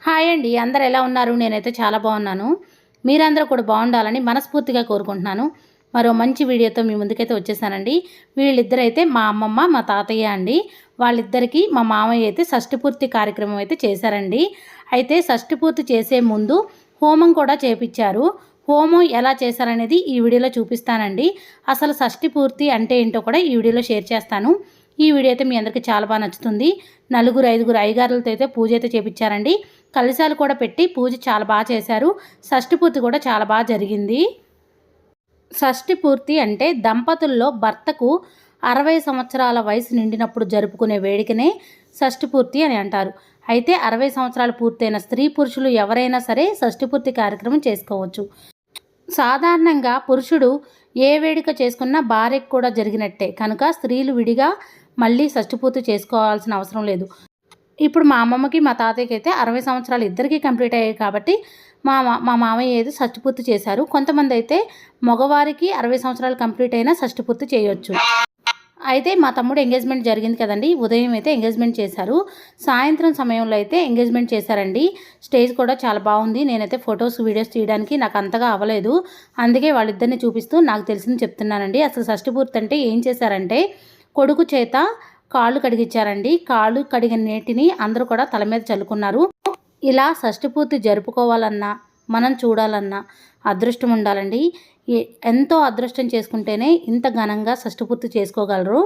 Hi అండి. అందరూ ఎలా ఉన్నారు? నేనైతే చాలా బాగున్నాను. మీరందరూ కూడా బాగుండాలని మనస్ఫూర్తిగా కోరుకుంటున్నాను. మరో మంచి వీడియోతో మీ ముందుకైతే వచ్చేసానండి. వీళ్ళిద్దరైతే మా అమ్మమ్మ, మా తాతయ్య అండి. వాళ్ళిద్దరికీ మా మామయ్య అయితే షష్ఠి కార్యక్రమం అయితే చేశారండి. అయితే షష్ఠి పూర్తి చేసే ముందు హోమం కూడా చేపిచ్చారు. హోమం ఎలా చేశారనేది ఈ వీడియోలో చూపిస్తానండి. అసలు షష్ఠి పూర్తి అంటే ఏంటో కూడా ఈ వీడియోలో షేర్ చేస్తాను. ఈ వీడియో అయితే మీ అందరికీ చాలా బాగా నచ్చుతుంది. నలుగురు, ఐదుగురు అయ్యగారులతో అయితే పూజ అయితే చేపించారండి. కలశాలు కూడా పెట్టి పూజ చాలా బాగా చేశారు. షష్ఠి పూర్తి కూడా చాలా బాగా జరిగింది. షష్ఠి పూర్తి అంటే దంపతుల్లో భర్తకు 60 సంవత్సరాల వయసు నిండినప్పుడు జరుపుకునే వేడుకనే షష్ఠి పూర్తి అని అంటారు. అయితే 60 సంవత్సరాలు పూర్తయిన స్త్రీ పురుషులు ఎవరైనా సరే షష్ఠి పూర్తి కార్యక్రమం చేసుకోవచ్చు. సాధారణంగా పురుషుడు ఏ వేడుక చేసుకున్నా భార్యకు కూడా జరిగినట్టే కనుక స్త్రీలు విడిగా మళ్ళీ షష్ఠి పూర్తి చేసుకోవాల్సిన అవసరం లేదు. ఇప్పుడు మా అమ్మమ్మకి మా తాతయ్యకి అయితే 60 సంవత్సరాలు ఇద్దరికీ కంప్లీట్ అయ్యాయి కాబట్టి మా మామయ్య అయితే షష్ఠి పూర్తి చేశారు. కొంతమంది అయితే మగవారికి 60 సంవత్సరాలు కంప్లీట్ అయినా షష్ఠి పూర్తి చేయొచ్చు. అయితే మా తమ్ముడు ఎంగేజ్మెంట్ జరిగింది కదండి. ఉదయం అయితే ఎంగేజ్మెంట్ చేశారు. సాయంత్రం సమయంలో అయితే ఎంగేజ్మెంట్ చేశారండి. స్టేజ్ కూడా చాలా బాగుంది. నేనైతే ఫొటోస్ వీడియోస్ తీయడానికి నాకు అంతగా అవ్వలేదు. అందుకే వాళ్ళిద్దరిని చూపిస్తూ నాకు తెలిసింది చెప్తున్నానండి. అసలు షష్ఠి పూర్తి అంటే ఏం చేశారంటే కొడుకు చేత కాళ్ళు కడిగించారండి. కాళ్ళు కడిగిన నీటిని అందరూ కూడా తల మీద చల్లుకున్నారు. ఇలా షష్ఠి పూర్తి జరుపుకోవాలన్నా మనం చూడాలన్నా అదృష్టం ఉండాలండి. ఎంతో అదృష్టం చేసుకుంటేనే ఇంత ఘనంగా షష్ఠి పూర్తి చేసుకోగలరు.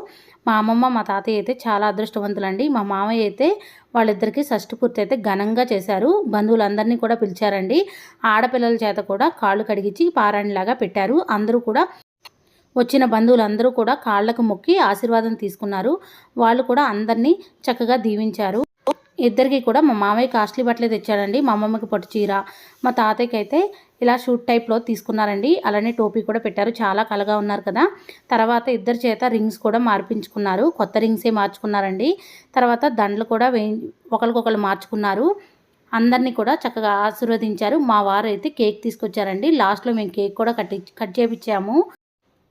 మా అమ్మమ్మ మా తాతయ్య అయితే చాలా అదృష్టవంతులండి. మా మామయ్య అయితే వాళ్ళిద్దరికీ షష్ఠి పూర్తి అయితే ఘనంగా చేశారు. బంధువులందరినీ కూడా పిలిచారండి. ఆడపిల్లల చేత కూడా కాళ్ళు కడిగించి పారాణిలాగా పెట్టారు. అందరూ కూడా వచ్చిన బంధువులందరూ కూడా కాళ్ళకు మొక్కి ఆశీర్వాదం తీసుకున్నారు. వాళ్ళు కూడా అందరినీ చక్కగా దీవించారు. ఇద్దరికి కూడా మా మామయ్య కాస్ట్లీ బట్టలే తెచ్చాడండి. మా అమ్మమ్మకి పట్టు చీర, మా తాతయ్యకి అయితే ఇలా షూట్ టైప్లో తీసుకున్నారండి. అలానే టోపీ కూడా పెట్టారు. చాలా కలగా ఉన్నారు కదా. తర్వాత ఇద్దరి చేత రింగ్స్ కూడా మార్పించుకున్నారు. కొత్త రింగ్సే మార్చుకున్నారండి. తర్వాత దండలు కూడా ఒకరికొకరు మార్చుకున్నారు. అందరినీ కూడా చక్కగా ఆశీర్వదించారు. మా వారు అయితే కేక్ తీసుకొచ్చారండి. లాస్ట్లో మేము కేక్ కూడా కట్ చేపించాము.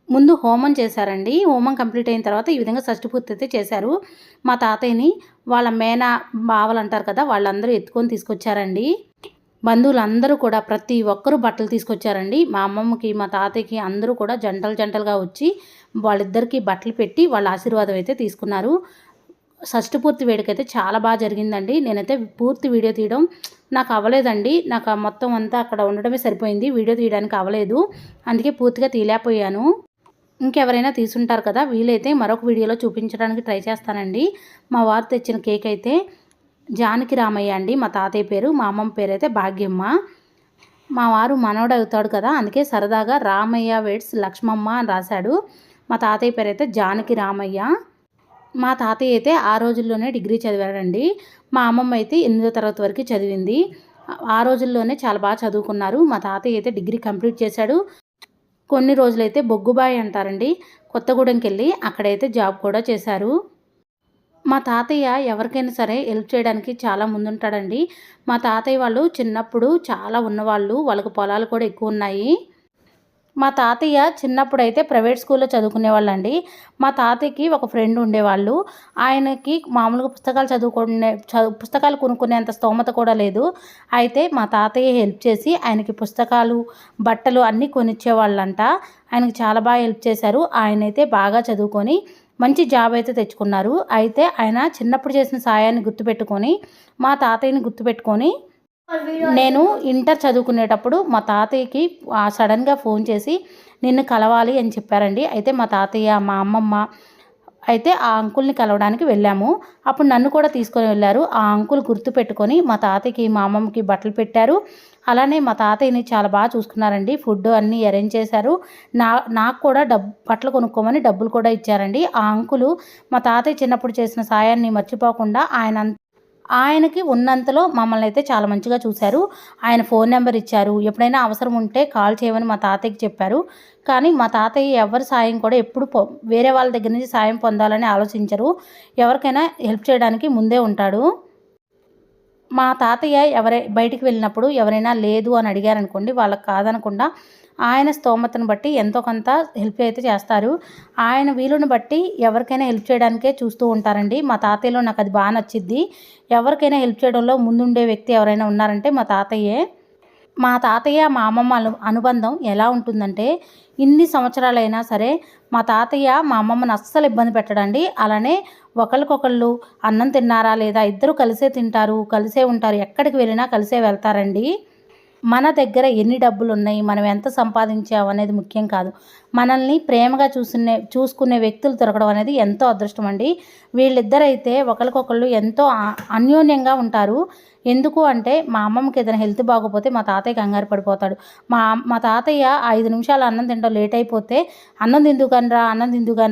ముందు హోమం చేశారండి. హోమం కంప్లీట్ అయిన తర్వాత ఈ విధంగా షష్ఠి పూర్తి అయితే చేశారు. మా తాతయ్యని వాళ్ళ మేన బావలు అంటారు కదా, వాళ్ళందరూ ఎత్తుకొని తీసుకొచ్చారండి. బంధువులందరూ కూడా ప్రతి ఒక్కరూ బట్టలు తీసుకొచ్చారండి. మా అమ్మమ్మకి మా తాతయ్యకి అందరూ కూడా జంటలుగా వచ్చి వాళ్ళిద్దరికీ బట్టలు పెట్టి వాళ్ళ ఆశీర్వాదం అయితే తీసుకున్నారు. షష్ఠి పూర్తి వేడుకైతే చాలా బాగా జరిగిందండి. నేనైతే పూర్తి వీడియో తీయడం నాకు అవ్వలేదండి. నాకు మొత్తం అంతా అక్కడ ఉండడమే సరిపోయింది. వీడియో తీయడానికి అవ్వలేదు. అందుకే పూర్తిగా తీయలేకపోయాను. ఇంకెవరైనా తీసుంటారు కదా, వీలైతే మరొక వీడియోలో చూపించడానికి ట్రై చేస్తానండి. మా వారు తెచ్చిన కేక్ అయితే జానకి రామయ్య అండి మా తాతయ్య పేరు. మా అమ్మమ్మ పేరు అయితే భాగ్యమ్మ. మా వారు మనవడు అవుతాడు కదా, అందుకే సరదాగా రామయ్య వెడ్స్ లక్ష్మమ్మ అని రాశాడు. మా తాతయ్య పేరు అయితే జానకి రామయ్య. మా తాతయ్య అయితే ఆ రోజుల్లోనే డిగ్రీ చదివాడండి. మా అమ్మమ్మ అయితే 8వ తరగతి వరకు చదివింది. ఆ రోజుల్లోనే చాలా బాగా చదువుకున్నారు. మా తాతయ్య అయితే డిగ్రీ కంప్లీట్ చేశాడు. కొన్ని రోజులైతే బొగ్గుబాయి అంటారండి, కొత్తగూడెంకి వెళ్ళి అక్కడైతే జాబ్ కూడా చేశారు. మా తాతయ్య ఎవరికైనా సరే హెల్ప్ చేయడానికి చాలా ముందుంటాడండి. మా తాతయ్య వాళ్ళు చిన్నప్పుడు చాలా ఉన్నవాళ్ళు, వాళ్ళకు పొలాలు కూడా ఎక్కువ ఉన్నాయి. మా తాతయ్య చిన్నప్పుడైతే ప్రైవేట్ స్కూల్లో చదువుకునేవాళ్ళండి. మా తాతయ్యకి ఒక ఫ్రెండ్ ఉండేవాళ్ళు. ఆయనకి మామూలుగా పుస్తకాలు కొనుక్కునేంత స్తోమత కూడా లేదు. అయితే మా తాతయ్య హెల్ప్ చేసి ఆయనకి పుస్తకాలు, బట్టలు అన్నీ కొనిచ్చేవాళ్ళంట. ఆయనకి చాలా బాగా హెల్ప్ చేశారు. ఆయనైతే బాగా చదువుకొని మంచి జాబ్ అయితే తెచ్చుకున్నారు. అయితే ఆయన చిన్నప్పుడు చేసిన సాయాన్ని గుర్తుపెట్టుకొని మా తాతయ్యని గుర్తుపెట్టుకొని నేను ఇంటర్ చదువుకునేటప్పుడు మా తాతయ్యకి సడన్గా ఫోన్ చేసి నిన్ను కలవాలి అని చెప్పారండి. అయితే మా తాతయ్య, మా అమ్మమ్మ అయితే ఆ అంకుల్ని కలవడానికి వెళ్ళాము. అప్పుడు నన్ను కూడా తీసుకొని వెళ్ళారు. ఆ అంకుల్ గుర్తుపెట్టుకొని మా తాతయ్యకి, మా అమ్మమ్మకి బట్టలు పెట్టారు. అలానే మా తాతయ్యని చాలా బాగా చూసుకున్నారండి. ఫుడ్ అన్నీ అరేంజ్ చేశారు. నాకు కూడా బట్టలు కొనుక్కోమని డబ్బులు కూడా ఇచ్చారండి. ఆ అంకులు మా తాతయ్య చిన్నప్పుడు చేసిన సాయాన్ని మర్చిపోకుండా ఆయనకి ఉన్నంతలో మమ్మల్ని అయితే చాలా మంచిగా చూశారు. ఆయన ఫోన్ నెంబర్ ఇచ్చారు. ఎప్పుడైనా అవసరం ఉంటే కాల్ చేయమని మా తాతయ్యకి చెప్పారు. కానీ మా తాతయ్య ఎవరి సాయం కూడా ఎప్పుడు వేరే వాళ్ళ దగ్గర నుంచి సాయం పొందాలని ఆలోచించరు. ఎవరికైనా హెల్ప్ చేయడానికి ముందే ఉంటాడు. మా తాతయ్య బయటికి వెళ్ళినప్పుడు ఎవరైనా లేదు అని అడిగారనుకోండి, వాళ్ళకి కాదనకుండా ఆయన స్తోమతను బట్టి ఎంతో కొంత హెల్ప్ అయితే చేస్తారు. ఆయన వీలుని బట్టి ఎవరికైనా హెల్ప్ చేయడానికే చూస్తూ ఉంటారండి. మా తాతయ్యలో నాకు అది బాగా నచ్చిద్ది. ఎవరికైనా హెల్ప్ చేయడంలో ముందుండే వ్యక్తి ఎవరైనా ఉన్నారంటే మా తాతయ్యే. మా తాతయ్య మా అమ్మమ్మ అనుబంధం ఎలా ఉంటుందంటే, ఇన్ని సంవత్సరాలైనా సరే మా తాతయ్య మా అమ్మమ్మని అస్సలు ఇబ్బంది పెట్టడండి. అలానే ఒకళ్ళకొకళ్ళు అన్నం తిన్నారా లేదా, ఇద్దరు కలిసే తింటారు, కలిసే ఉంటారు, ఎక్కడికి వెళ్ళినా కలిసే వెళ్తారండి. మన దగ్గర ఎన్ని డబ్బులు ఉన్నాయి, మనం ఎంత సంపాదించాం అనేది ముఖ్యం కాదు. మనల్ని ప్రేమగా చూసుకునే వ్యక్తులు దొరకడం అనేది ఎంతో అదృష్టం అండి. వీళ్ళిద్దరైతే ఒకరికొకళ్ళు ఎంతో అన్యోన్యంగా ఉంటారు. ఎందుకు అంటే, మా అమ్మమ్మకి ఏదైనా హెల్త్ బాగోపోతే మా తాతయ్య కంగారు పడిపోతాడు. మా తాతయ్య 5 నిమిషాలు అన్నం తినడం లేట్ అయిపోతే, అన్నం తిందుకనరా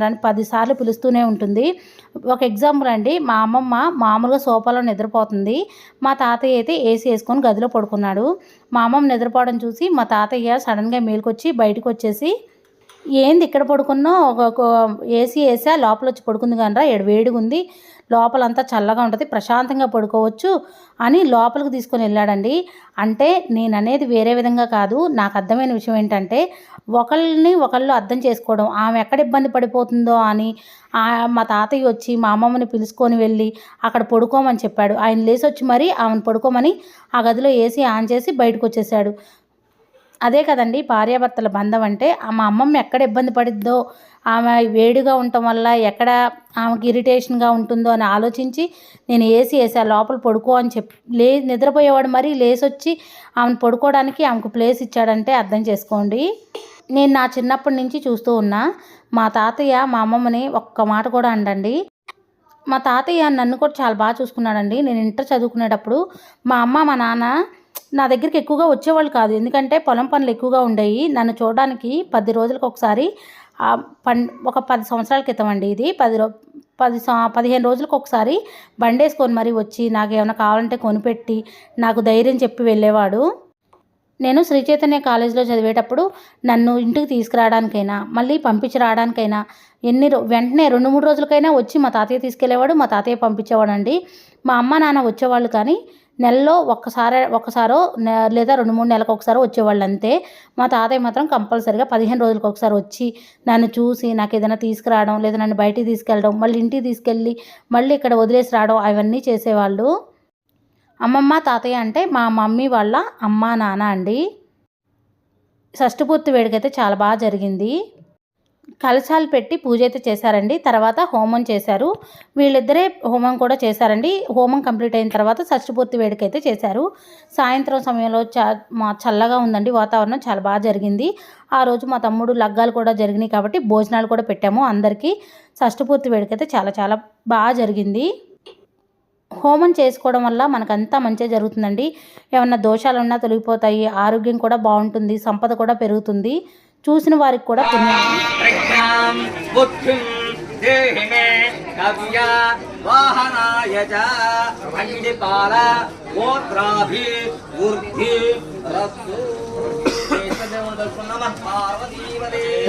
అని 10 సార్లు పిలుస్తూనే ఉంటుంది. ఒక ఎగ్జాంపుల్ అండి, మా అమ్మమ్మ మామూలుగా సోఫాలో నిద్రపోతుంది. మా తాతయ్య అయితే ఏసీ వేసుకొని గదిలో పడుకున్నాడు. మా అమ్మమ్మ నిద్రపోవడం చూసి మా తాతయ్య సడన్గా మేలుకొచ్చి బయటకు వచ్చేసి, ఏంది ఇక్కడ పడుకున్నావు, ఒక ఏసీ వేసా లోపల వచ్చి పడుకుంది కానరా, ఇక్కడ వేడిగా ఉంది, లోపలంతా చల్లగా ఉంటుంది, ప్రశాంతంగా పడుకోవచ్చు అని లోపలికి తీసుకొని వెళ్ళాడండి. అంటే నేను అనేది వేరే విధంగా కాదు, నాకు అర్థమైన విషయం ఏంటంటే, ఒకళ్ళు అర్థం చేసుకోవడం, ఆమె ఎక్కడ ఇబ్బంది పడిపోతుందో అని మా తాతయ్య వచ్చి మా అమ్మమ్మని పిలుచుకొని వెళ్ళి అక్కడ పడుకోమని చెప్పాడు. ఆయన లేచి వచ్చి మరీ ఆమెను పడుకోమని ఆ గదిలో ఏసీ ఆన్ చేసి బయటకు వచ్చేసాడు. అదే కదండి భార్యాభర్తల బంధం అంటే. మా అమ్మమ్మ ఎక్కడ ఇబ్బంది పడిద్దో, ఆమె వేడిగా ఉండటం వల్ల ఎక్కడ ఆమెకి ఇరిటేషన్గా ఉంటుందో అని ఆలోచించి నేను ఏసీ వేసా లోపల పడుకో అని నిద్రపోయేవాడు మరీ లేసొచ్చి ఆమెను పడుకోవడానికి ఆమెకు ప్లేస్ ఇచ్చాడంటే అర్థం చేసుకోండి. నేను నా చిన్నప్పటి నుంచి చూస్తూ ఉన్నా, మా తాతయ్య మా అమ్మమ్మని ఒక్క మాట కూడా అండండి. మా తాతయ్య నన్ను కూడా చాలా బాగా చూసుకున్నాడండి. నేను ఇంటర్ చదువుకునేటప్పుడు మా అమ్మ మా నాన్న నా దగ్గరికి ఎక్కువగా వచ్చేవాళ్ళు కాదు. ఎందుకంటే పొలం పనులు ఎక్కువగా ఉండేవి. నన్ను చూడడానికి 10 రోజులకు ఒకసారి, ఒక 10 సంవత్సరాల క్రితం అండి ఇది, 15 రోజులకు ఒకసారి బండేసుకొని మరీ వచ్చి నాకు ఏమైనా కావాలంటే కొనిపెట్టి నాకు ధైర్యం చెప్పి వెళ్ళేవాడు. నేను శ్రీ చైతన్య కాలేజీలో చదివేటప్పుడు నన్ను ఇంటికి తీసుకురావడానికైనా మళ్ళీ పంపించి రావడానికైనా వెంటనే 2-3 రోజులకైనా వచ్చి మా తాతయ్య తీసుకెళ్లేవాడు, మా తాతయ్య పంపించేవాడు అండి. మా అమ్మ నాన్న వచ్చేవాళ్ళు కానీ నెలలో ఒక్కసారో లేదా 2-3 నెలలకు ఒకసారో వచ్చేవాళ్ళు అంతే. మా తాతయ్య మాత్రం కంపల్సరీగా 15 రోజులకు ఒకసారి వచ్చి నన్ను చూసి నాకు ఏదైనా తీసుకురావడం, లేదా నన్ను బయటికి తీసుకెళ్ళడం, మళ్ళీ ఇంటికి తీసుకెళ్ళి మళ్ళీ ఇక్కడ వదిలేసి రావడం, అవన్నీ చేసేవాళ్ళు. అమ్మమ్మ తాతయ్య అంటే మా మమ్మీ వాళ్ళ అమ్మ నాన్న అండి. షష్ఠపూర్తి వేడుకైతే చాలా బాగా జరిగింది. కలశాలు పెట్టి పూజ అయితే చేశారండి. తర్వాత హోమం చేశారు. వీళ్ళిద్దరే హోమం కూడా చేశారండి. హోమం కంప్లీట్ అయిన తర్వాత షష్ఠపూర్తి వేడుక అయితే చేశారు. సాయంత్రం సమయంలో చల్లగా ఉందండి, వాతావరణం చాలా బాగా జరిగింది. ఆ రోజు మా తమ్ముడు లగ్గాలు కూడా జరిగినాయి కాబట్టి భోజనాలు కూడా పెట్టాము అందరికీ. షష్ఠపూర్తి వేడుక అయితే చాలా చాలా బాగా జరిగింది. హోమం చేసుకోవడం వల్ల మనకంతా మంచిగా జరుగుతుందండి. ఏమన్నా దోషాలు ఉన్నా తొలగిపోతాయి, ఆరోగ్యం కూడా బాగుంటుంది, సంపద కూడా పెరుగుతుంది. చూసిన వారికి కూడా పుణ్యం.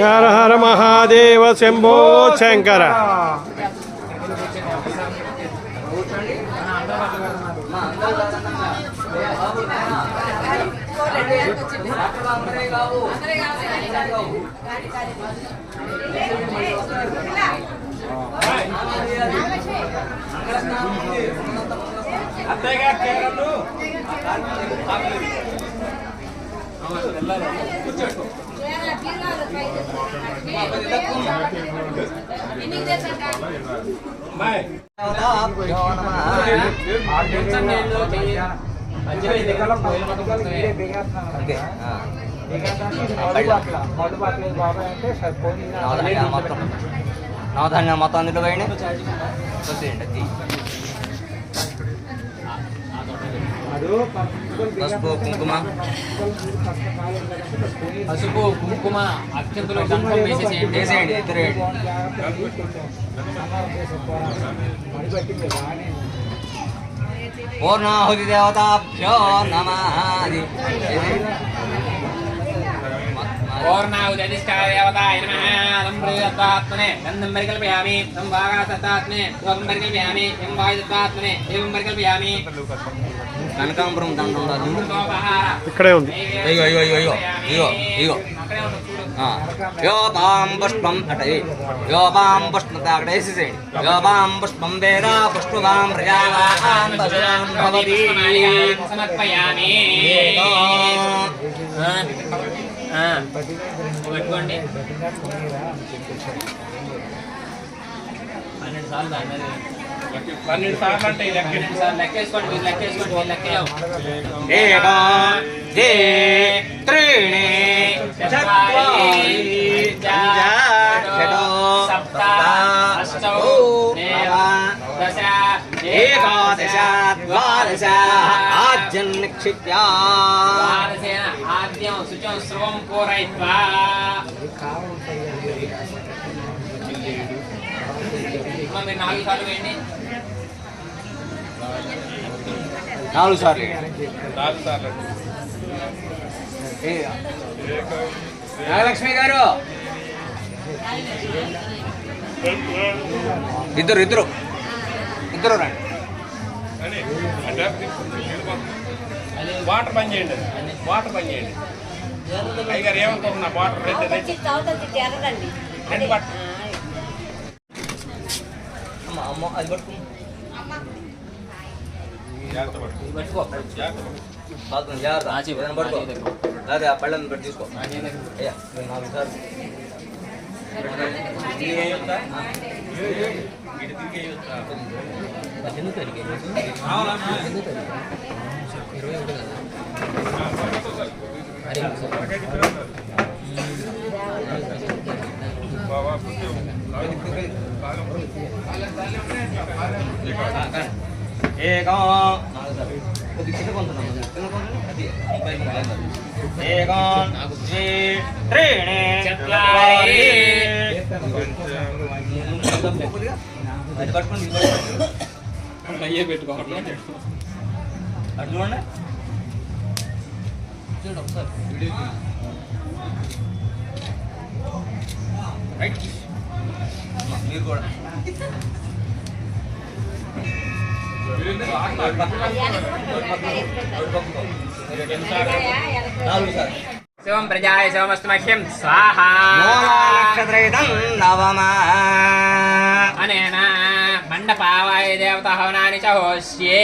హర హర మహాదేవ శంభో శంకర. నవధాన్యాలు మొత్తం అందులో పోయండి. పసుపు కుంకుమ అత్యంతలో వేసేయండి, ఇద్దరు పూర్ణాహుతి దేవతాభ్యో నమః. పూర్ణాహుతిష్టాదేవతాయ నమః. గంధం పరికల్పయామి, సంభాగాత్మనే, యోగం పరికల్పయామి, ఎం వాయుదత్తాత్మనే, ఏవం పరికల్పయామి. కనకాంబరం దండ ఉండాలి. ఇక్కడే ఉంది. ఇగో ఇగో ఇగో ఇగో ఇగో ఇగో యోపాం పుష్పం అటే యోపాం పుష్పం అక్కడ వేసేసేయండి. యోపాం పుష్పం వేద పుష్పవాం ప్రజావాన్ పశువాన్ భవతి. సమర్పయామి. పెట్టుకోండి. 12 సార్లు అంటే లెక్కేసుకోండి. ఏకం ద్వే త్రీణి చత్వారి షడో సప్త అష్టౌ నవ దశ ఏకాదశ ద్వాదశ ఆజ్యం నిక్షిప్యా. ఆద్యం శుచం స్రవం పూరయిత్వా. మీరు 4 సార్లు వేయండి. 4 సార్లు. నాగలక్ష్మి గారు ఇద్దరు రండి. వాటర్ పని చేయండి. అయ్యారు ఏమనుకోకుండా వాటర్ రెండు పట్టు. అమ్మ అది పట్టుకో. జాగ్రత్త పట్టుకో. అదే ఆ పళ్ళని పెట్టి తీసుకో. అయ్యా 4 సార్లు. ఏకం కొద్ది చిన్న కొంటున్నాం. ఏకం ద్వే త్రీణి చత్వారి. అది పట్టుకోండి. అయ్యే పెట్టుకోవాలి. అటు చూడండి. ఒకసారి రైట్. మీరు కూడా శివం ప్రజాయ శివమస్తు మహ్యం స్వాహా. నక్షత్రైతం నవమా అనేన మండపావాయ దేవత హవనాని చ హోష్యే.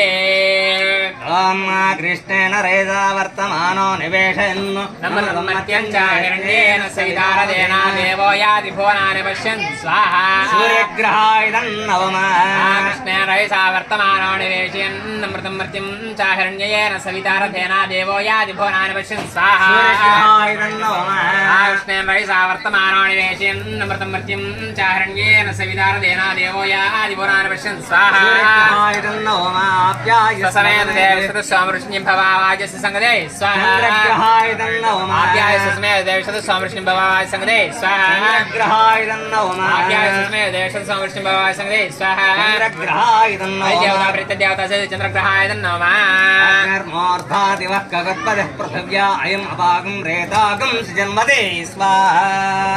కృష్ణేన రేజా వర్తమానో నివేశయన్ నమర్మత్యం చ హిరణ్యేన సైదారదేన దేవో యాది భువనాని పశ్యన్ స్వాహా. సూర్యగ్రహాయుధం నవమా కృష్ణేన రైసా వర్తమానో నివేశయన్ అమృతం మర్త్యం చ హిరణ్యేన సవితారథేన దేవో యాది భువనాని పశ్యన్ స్వాహా. సూర్యగ్రహాయుధం నవమా కృష్ణేన రైసా వర్తమానో నివేశయన్ అమృతం మర్త్యం చ హిరణ్యేన సవితారథేన దేవో యాది భువనాని పశ్యన్ స్వాహా. సూర్యగ్రహాయుధం నవమా ఆప్యాయ ససమేత దేవశత స్వామృష్ణిం భవావాజస్య సంగదే స్వాహా. చంద్రగ్రహాయుధం నవమా ఆప్యాయ ససమేత దేవశత స్వామృష్ణిం భవావాజ సంగదే స్వాహా. చంద్రగ్రహాయుధం నవమా ఆప్యాయ ససమేత దేవశత స్వామృష్ణిం భవావాజ సంగదే స్వాహా. చంద్రగ్రహాయుధం దేవతా నవమా ప్రీత్యదేవతా చంద్రగ్రహాయ నమః. ధర్మోర్ధాదివః కగత్పదః పృథివ్యా అయం అపాగం రేతాగం జన్మదే స్వాహా.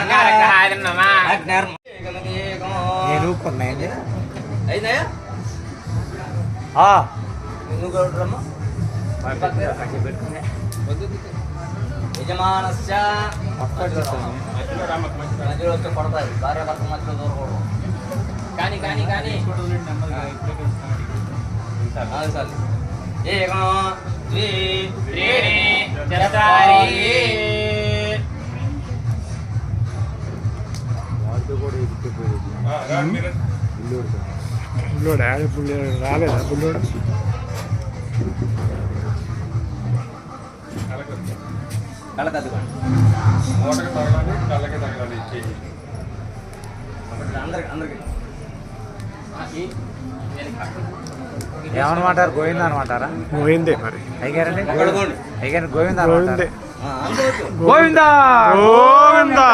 అంగారగ్రహాయ నమః. అయినాయా నువ్వు కూడా రమ్మ. యజమానస్య మధ్యలో వచ్చి పడతాయి. భార్య భర్త మధ్యలో దూరకూడదు. కానీ ఏకం ద్వే త్రీణి చత్వారి. బుల్లోడు రాలేదా బుల్లోడు? కళ్ళకద్దుకోండి. అందరికి ఏమనమాటారు? గోవింద అనమాటారా? పోయిందే మరి. అయ్యారండి ఒకడుకోండి. అయ్యారు గోవింద పోయిందే. గోవింద గోవిందా.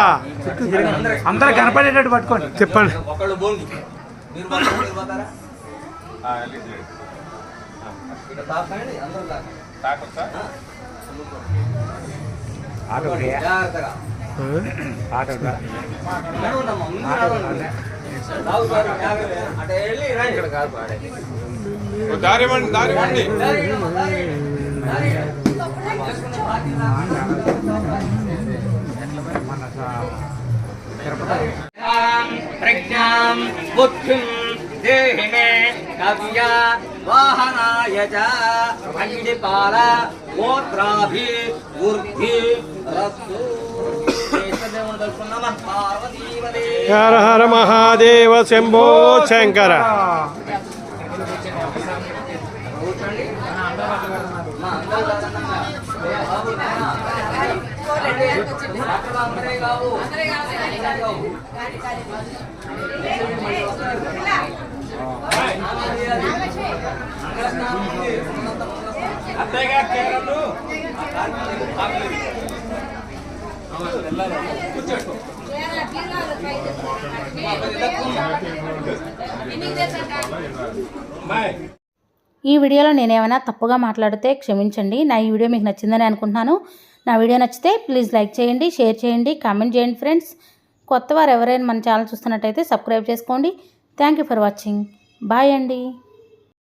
అందరూ కనపడేటట్టు పట్టుకోండి. చెప్పండి. ఒకళ్ళు బోంగి మీరు పోతారా? ఇక్కడ తాకండి. అందరూ తాకండి. ఆటో జాగ్రత్తగా ఆటో నడవండమ్మా. ముందు నడవండి. రావు సార్ జాగ్రత్త. అటు వెళ్ళి రండి. ఇక్కడ కాదు ప్రజ్ఞాం బుద్ధిం దేహి మే కవ్య వాహనాయ చ అగ్నిపాల గోత్రాభి ఊర్ధ్వి రస్సు దేశదేవుని దర్శనం నమః పార్వతీవదే హర హర మహాదేవ శంభో శంకర. ఈ వీడియోలో నేను ఏమైనా తప్పుగా మాట్లాడితే క్షమించండి. నా ఈ వీడియో మీకు నచ్చిందని అనుకుంటున్నాను. నా వీడియో నచ్చితే ప్లీజ్ లైక్ చేయండి, షేర్ చేయండి, కామెంట్ చేయండి ఫ్రెండ్స్. కొత్త వారు ఎవరైనా మన ఛానల్ చూస్తున్నట్టయితే సబ్స్క్రైబ్ చేసుకోండి. Thank you for watching. Bye అండి.